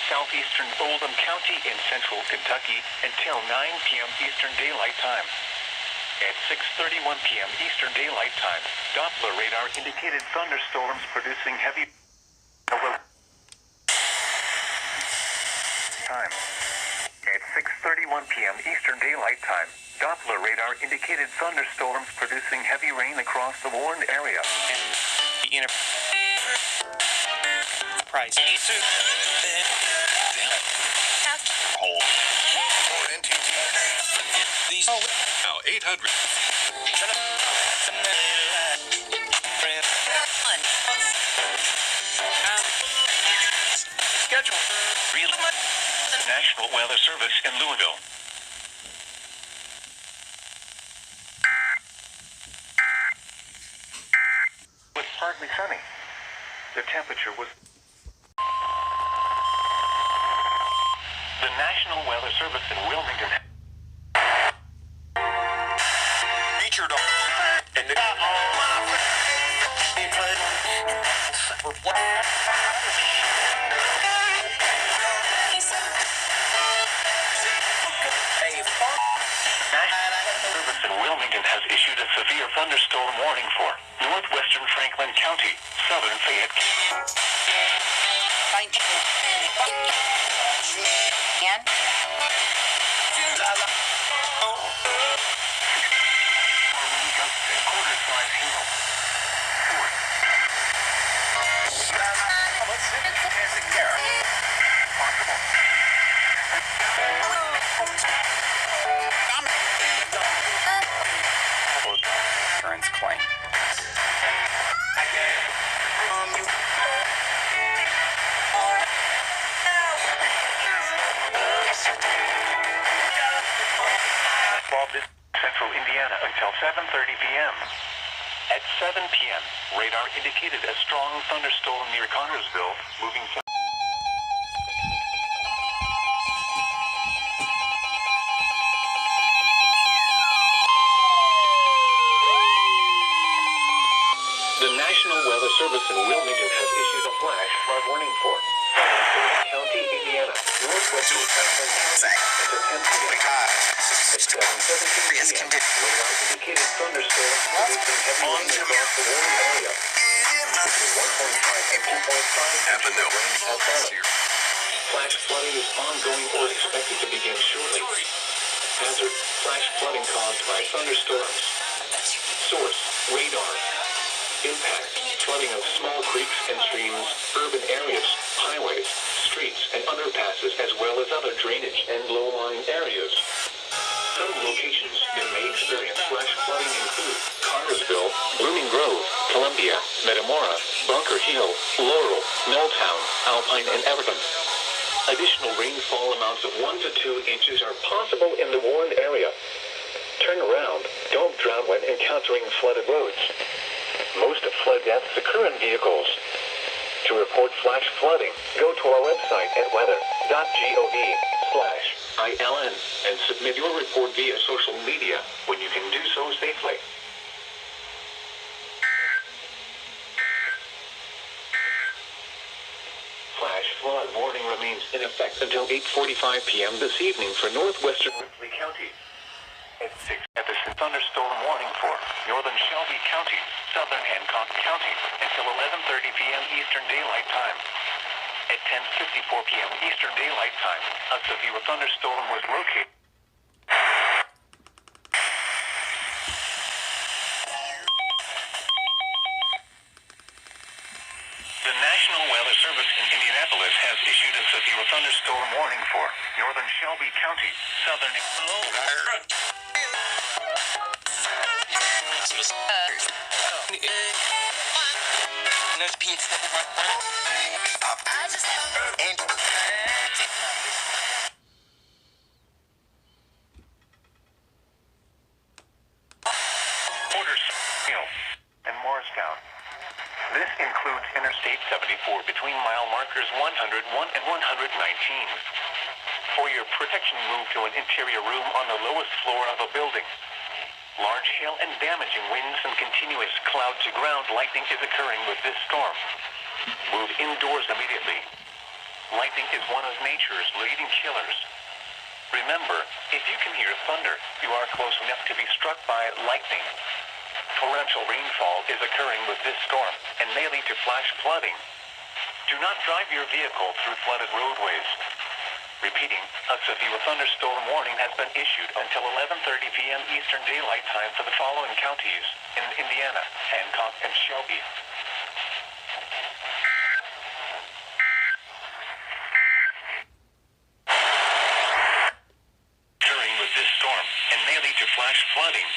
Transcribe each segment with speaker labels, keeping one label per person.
Speaker 1: southeastern Oldham County in central Kentucky until 9 p.m. Eastern Daylight Time. At 6:31 p.m. Eastern Daylight Time, Doppler radar indicated thunderstorms producing heavy time. At 6:31 p.m. Eastern Daylight Time, Doppler radar indicated thunderstorms producing heavy rain across the warned area.
Speaker 2: Price. These now 800. Schedule. Real National Weather Service in Louisville.
Speaker 1: Was partly sunny. The temperature was. The National Weather Service in Wilmington.
Speaker 2: Featured on and
Speaker 1: Service in Wilmington has issued a severe thunderstorm warning for northwestern Franklin County, southern Fayette quarter-size hail. Possible.
Speaker 2: insurance claim.
Speaker 1: Central Indiana until 7:30 p.m. At 7 p.m., radar indicated a strong thunderstorm near Connorsville, moving south. The National Weather Service in Wilmington has issued a flash flood warning for County, Indiana, northwestern Franklin County, until 10 p.m. At 7:17 p.m., radar indicated thunderstorms producing heavy rain across the warned area. Between 1.5 and 2.5 inches of rain has fallen. Flash flooding is ongoing or expected to begin shortly. Hazard: flash flooding caused by thunderstorms. Source: radar. Impact: flooding of small creeks and streams, urban areas, highways, streets, and underpasses, as well as other drainage and low-lying areas. Some locations that may experience flash flooding include Connorsville, Blooming Grove, Columbia, Metamora, Bunker Hill, Laurel, Milltown, Alpine, and Everton. Additional rainfall amounts of 1 to 2 inches are possible in the warned area. Turn around. Don't drown when encountering flooded roads. Most flood deaths occur in vehicles. To report flash flooding, go to our website at weather.gov/ILN and submit your report via social media when you can do so safely. Flash flood warning remains in effect until 8:45 p.m. this evening for northwestern Ripley County. At 6, Edison thunderstorm warning for northern Shelby County, southern Hancock County, until 11:30 p.m. Eastern Daylight Time. At 10:54 p.m. Eastern Daylight Time, a severe thunderstorm was located. The National Weather Service in Indianapolis has issued a severe thunderstorm warning for northern Shelby County, southern and Morristown. This includes Interstate 74 between mile markers 101 and 119. For your protection, move to an interior room on the lowest floor of a building. Large hail and damaging winds and continuous cloud-to-ground lightning is occurring with this storm. Move indoors immediately.
Speaker 2: Lightning is one of nature's leading killers. Remember, if you can hear thunder, you are close enough to be struck by lightning. Torrential rainfall is occurring with this storm and may lead to flash flooding. Do not drive your vehicle through flooded roadways. Repeating, a severe thunderstorm warning has been issued until 11:30 p.m. Eastern Daylight Time for the following counties in Indiana: Hancock and Shelby. Occurring with this storm and may lead to flash flooding.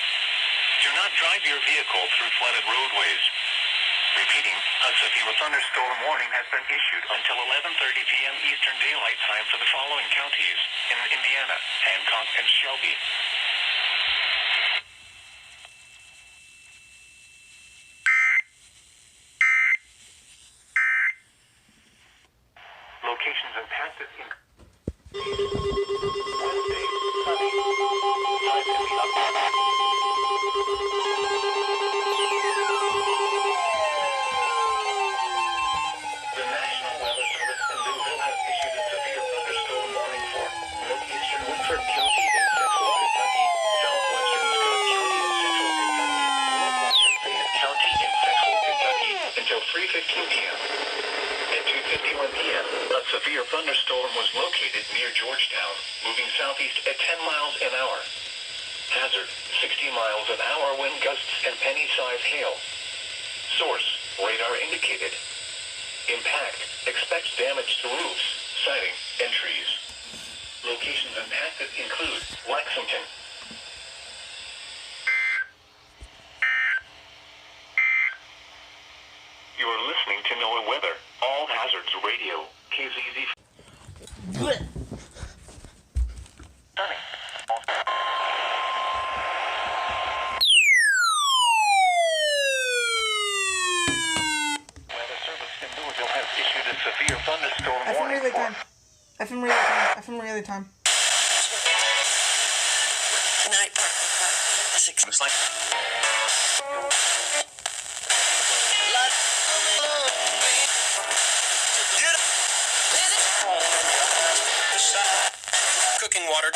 Speaker 2: Do not drive your vehicle through flooded roadways. Repeating, a severe thunderstorm warning has been issued until 11:30 p.m. Eastern Daylight Time for the following counties in Indiana: Hancock and Shelby. Locations impacted in Wednesday, sunny, 5 in the upper. The National Weather Service in Louisville has issued a severe thunderstorm warning for northeastern Woodford County in central Kentucky, southwestern Scott County in central Kentucky, northwestern Fayette County in central Kentucky until 3:15 p.m. At 2:51 p.m., a severe thunderstorm was located near Georgetown, moving southeast at 10 miles an hour. Hazard, 60 miles an hour wind gusts and penny-sized hail. Source, radar indicated. Impact, expect damage to roofs, siding, and trees. Locations impacted include Lexington. You are listening to NOAA Weather, All Hazards Radio, KZZ. Sunny. Weather Service in Louisville has issued a severe thunderstorm warning
Speaker 3: relay
Speaker 2: for
Speaker 3: time. FM relay time.
Speaker 4: Night.
Speaker 2: It's like
Speaker 4: Cooking water.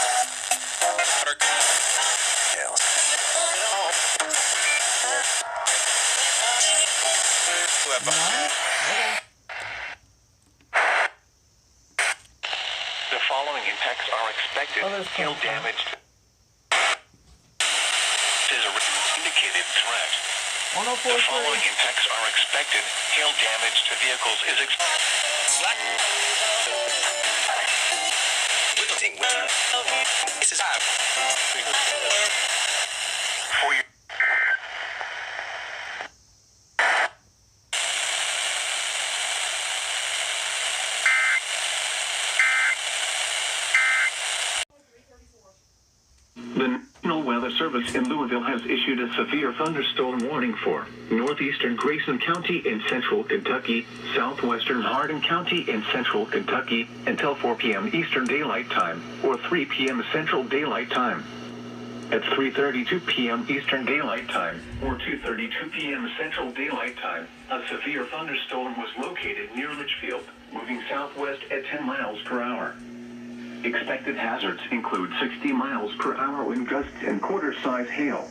Speaker 2: the following impacts are expected.
Speaker 3: Oh, there's
Speaker 2: Hail
Speaker 3: plenty.
Speaker 2: damage is a indicated threat. The following
Speaker 3: 104.3.
Speaker 2: impacts are expected. Hail damage to vehicles is expected.
Speaker 4: This is high.
Speaker 2: For your The National Weather Service in Louisville has issued a severe thunderstorm warning for northeastern Grayson County in central Kentucky, southwestern Hardin County in central Kentucky until 4 p.m. Eastern Daylight Time or 3 p.m. Central Daylight Time. At 3:32 p.m. Eastern Daylight Time or 2:32 p.m. Central Daylight Time, a severe thunderstorm was located near Litchfield, moving southwest at 10 miles per hour. Expected hazards include 60 miles per hour wind gusts and quarter-size hail.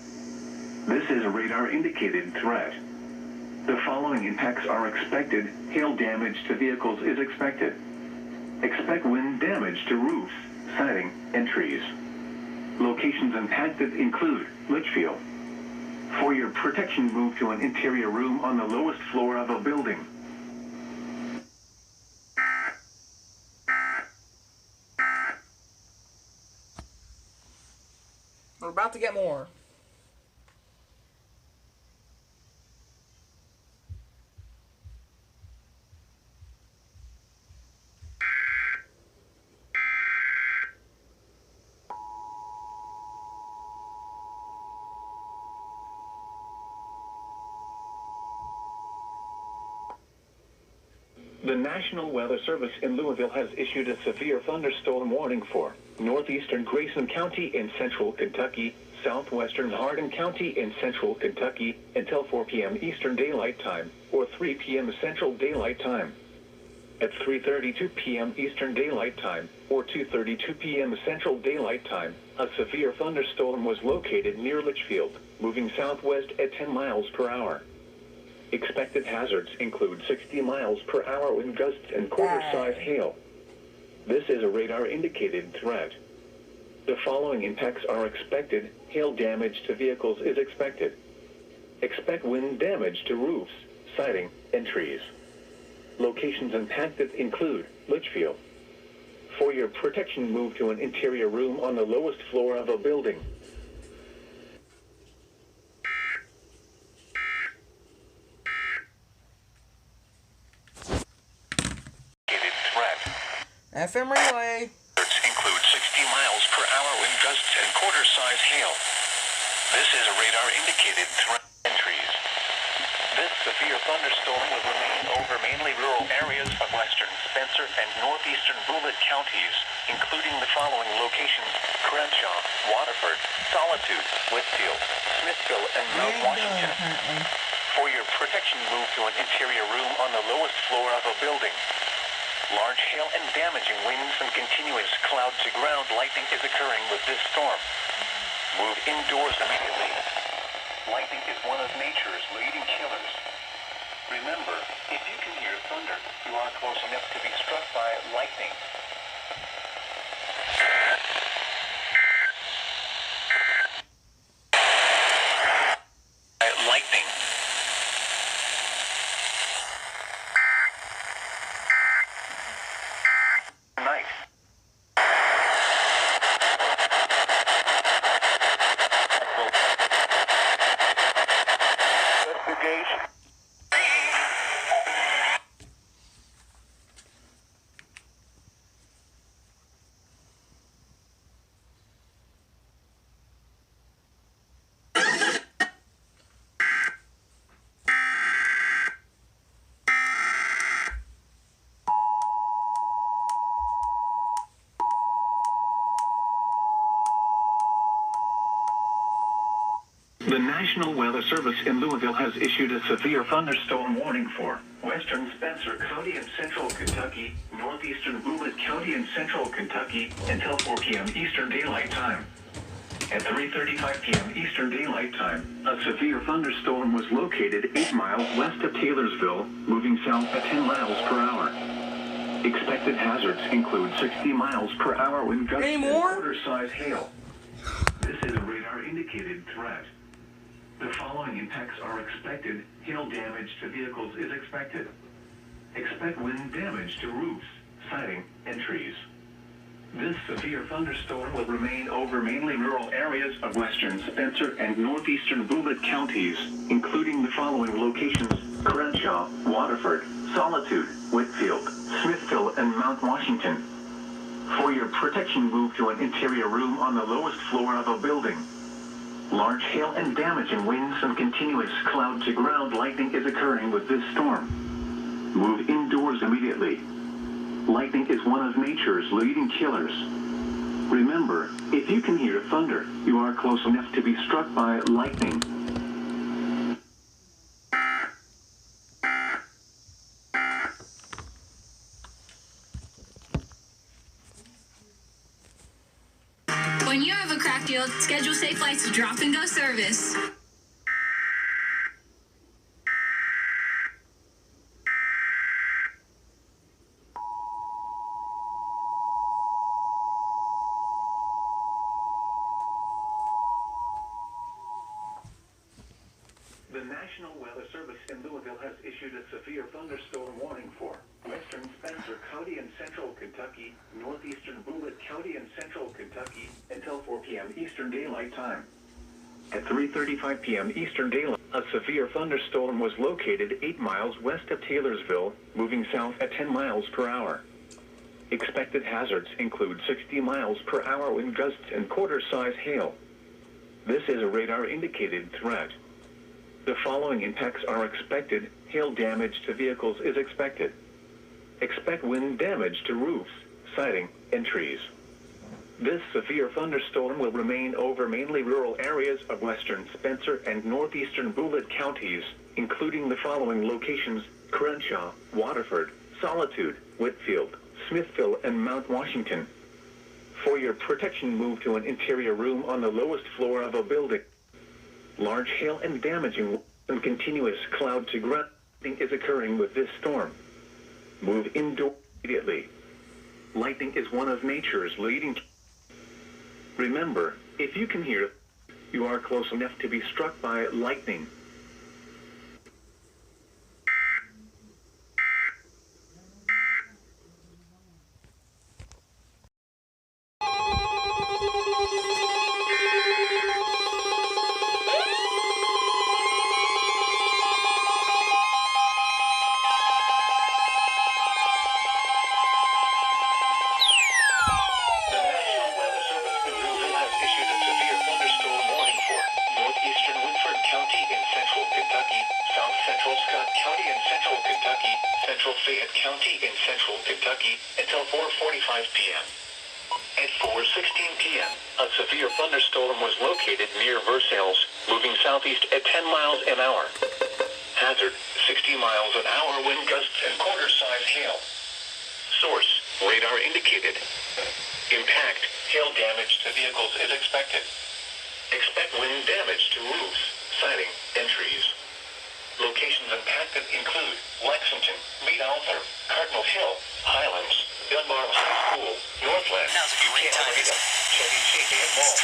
Speaker 2: This is a radar-indicated threat. The following impacts are expected. Hail damage to vehicles is expected. Expect wind damage to roofs, siding, and trees. Locations impacted include Litchfield. For your protection, move to an interior room on the lowest floor of a building.
Speaker 3: We're about to get more.
Speaker 2: The National Weather Service in Louisville has issued a severe thunderstorm warning for northeastern Grayson County in central Kentucky, southwestern Hardin County in central Kentucky until 4 p.m. Eastern Daylight Time or 3 p.m. Central Daylight Time. At 3:32 p.m. Eastern Daylight Time, or 2:32 p.m. Central Daylight Time, a severe thunderstorm was located near Litchfield, moving southwest at 10 miles per hour. Expected hazards include 60 miles per hour wind gusts and quarter-size hail. This is a radar-indicated threat. The following impacts are expected. Hail damage to vehicles is expected. Expect wind damage to roofs, siding, and trees. Locations impacted include Litchfield. For your protection, move to an interior room on the lowest floor of a building.
Speaker 3: FM relay.
Speaker 1: Include 60 miles per hour wind gusts and quarter-size hail. This is a radar-indicated threat. Entries. This severe thunderstorm will remain over mainly rural areas of western Spencer and northeastern Bullitt counties, including the following locations: Crenshaw, Waterford, Solitude, Whitfield, Smithville, and Mount Washington. For your protection, move to an interior room on the lowest floor of a building. Large hail and damaging winds and continuous cloud-to-ground lightning is occurring with this storm. Move indoors immediately. Lightning is one of nature's leading killers. Remember, if you can hear thunder, you are close enough to be struck by lightning. Lightning. Night. Investigation.
Speaker 2: The National Weather Service in Louisville has issued a severe thunderstorm warning for western Spencer County and central Kentucky, northeastern Bullitt County and central Kentucky, until 4 p.m. Eastern Daylight Time. At 3:35 p.m. Eastern Daylight Time, a severe thunderstorm was located 8 miles west of Taylorsville, moving south at 10 miles per hour. Expected hazards include 60 miles per hour wind gusts and quarter-size hail. This is a radar-indicated threat. The following impacts are expected. Hail damage to vehicles is expected. Expect wind damage to roofs, siding, and trees. This severe thunderstorm will remain over mainly rural areas of western Spencer and northeastern Bullitt counties, including the following locations: Crenshaw, Waterford, Solitude, Whitfield, Smithville, and Mount Washington. For your protection, move to an interior room on the lowest floor of a building. Large hail and damaging winds and continuous cloud-to-ground lightning is occurring with this storm. Move indoors immediately. Lightning is one of nature's leading killers. Remember, if you can hear thunder, you are close enough to be struck by lightning.
Speaker 5: When you have a crack deal, schedule Safe Flight's drop-and-go service.
Speaker 2: The National Weather Service in Louisville has issued a severe thunderstorm warning for western Spencer County and central Kentucky, northeastern Bullitt County and central Kentucky, until 4 p.m. Eastern Daylight Time. At 3:35 p.m. Eastern Daylight, a severe thunderstorm was located 8 miles west of Taylorsville, moving south at 10 miles per hour. Expected hazards include 60 miles per hour wind gusts and quarter-size hail. This is a radar-indicated threat. The following impacts are expected. Hail damage to vehicles is expected. Expect wind damage to roofs, siding, and trees. This severe thunderstorm will remain over mainly rural areas of western Spencer and northeastern Bullitt counties, including the following locations: Crenshaw, Waterford, Solitude, Whitfield, Smithville, and Mount Washington. For your protection, move to an interior room on the lowest floor of a building. Large hail and damaging and continuous cloud to ground is occurring with this storm. Move indoors immediately. Lightning is one of nature's leading. Remember, if you can hear, you are close enough to be struck by lightning.
Speaker 1: County in central Kentucky until 4:45 p.m. At 4:16 p.m., a severe thunderstorm was located near Versailles, moving southeast at 10 miles an hour. Hazard, 60 miles an hour wind gusts and quarter-size hail. Source, radar indicated. Impact, hail damage to vehicles is expected. Expect wind damage to roofs, siding, and trees. Locations impacted include Lexington, Mead Althor, Cardinal Hill, Highlands, Dunbar High School, Northland,
Speaker 4: Now's a great time.
Speaker 1: Chevy Chase and Mall.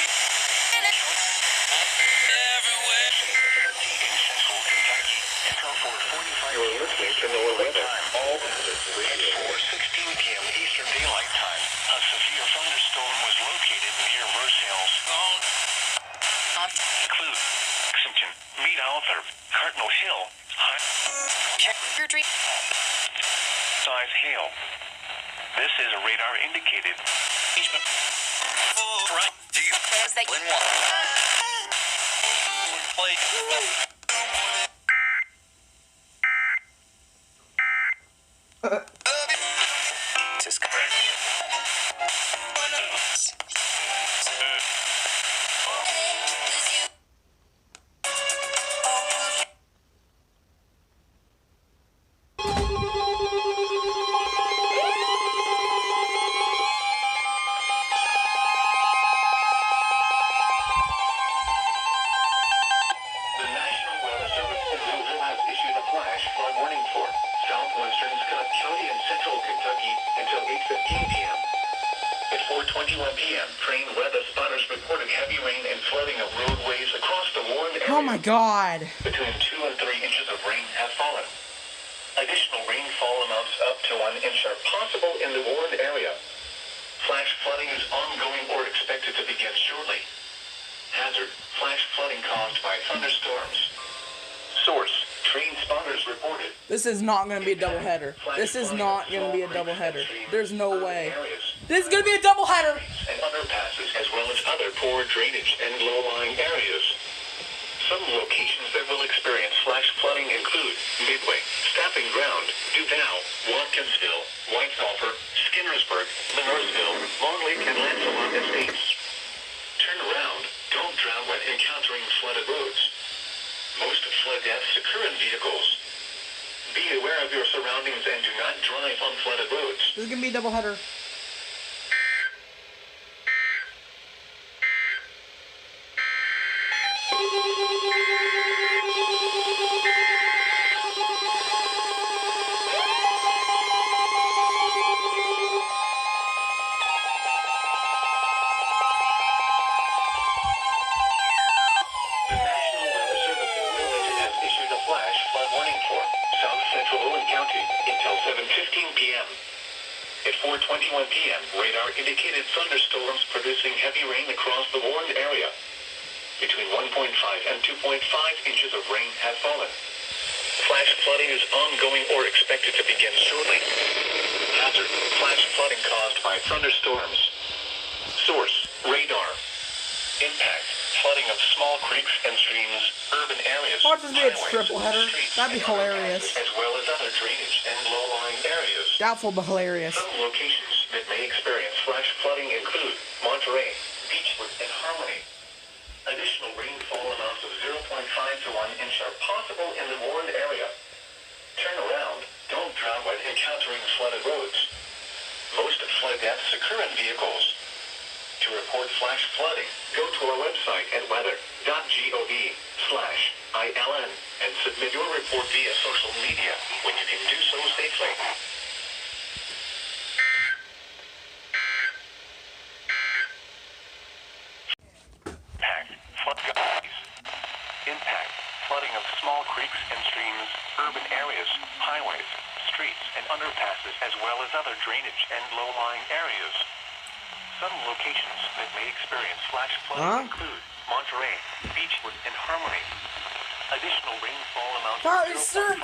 Speaker 4: Everywhere.
Speaker 1: In central Kentucky, until 4:45. You're listening to NOAA weather. All hazards at 4:16 p.m. Eastern Daylight Time. A severe thunderstorm was located near Versailles. Include Lexington, Mead Althor, Cardinal Hill,
Speaker 4: Check your dream.
Speaker 1: size hail. This is a radar indicated.
Speaker 4: Right. Do you plans that win one? Play.
Speaker 3: Oh my God.
Speaker 1: Between 2 and 3 inches of rain have fallen. Additional rainfall amounts up to 1 inch are possible in the warned area. Flash flooding is ongoing or expected to begin shortly. Hazard, flash flooding caused by thunderstorms. Source, train spotters reported.
Speaker 3: This is not going to be a doubleheader. This is not going to be a doubleheader. There's no way. This is going to be a doubleheader.
Speaker 1: And underpasses as well as other poor drainage and low-lying areas. Some locations that will experience flash flooding include Midway, Staffing Ground, Duval, Watkinsville, White Sulphur, Skinnersburg, Monroeville, Long Lake, and Lancelot Estates. Turn around. Don't drown when encountering flooded roads. Most flood deaths occur in vehicles. Be aware of your surroundings and do not drive on flooded roads.
Speaker 3: This is going to be a doubleheader.
Speaker 1: At 4:21 p.m., radar indicated thunderstorms producing heavy rain across the warned area. Between 1.5 and 2.5 inches of rain have fallen. Flash flooding is ongoing or expected to begin shortly. Hazard, flash flooding caused by thunderstorms. Source, radar. Impact, flooding of small creeks and streams, urban areas,
Speaker 3: Watch this be a
Speaker 1: highways,
Speaker 3: triple header.
Speaker 1: streets,
Speaker 3: That'd be
Speaker 1: and
Speaker 3: hilarious.
Speaker 1: underpasses, as well as other drainage and low-lying areas.
Speaker 3: Doubtful but hilarious.
Speaker 1: Some locations that may experience flash flooding include Monterey, Beechwood, and Harmony. Additional rainfall amounts of 0.5 to 1 inch are possible in the warned area. Turn around. Don't drown when when encountering flooded roads. Most flood deaths occur in vehicles. To report flash flooding, go to our website at weather.gov/ILN and submit your report via social media when you can do so safely. Impact, flooding of small creeks and streams, urban areas, highways, streets, and underpasses, as well as other drainage and low-lying areas. Some locations that may experience flash flooding include Monterey, Beechwood, and Harmony. Additional rainfall amounts
Speaker 3: How
Speaker 1: of
Speaker 3: is there
Speaker 1: 0.5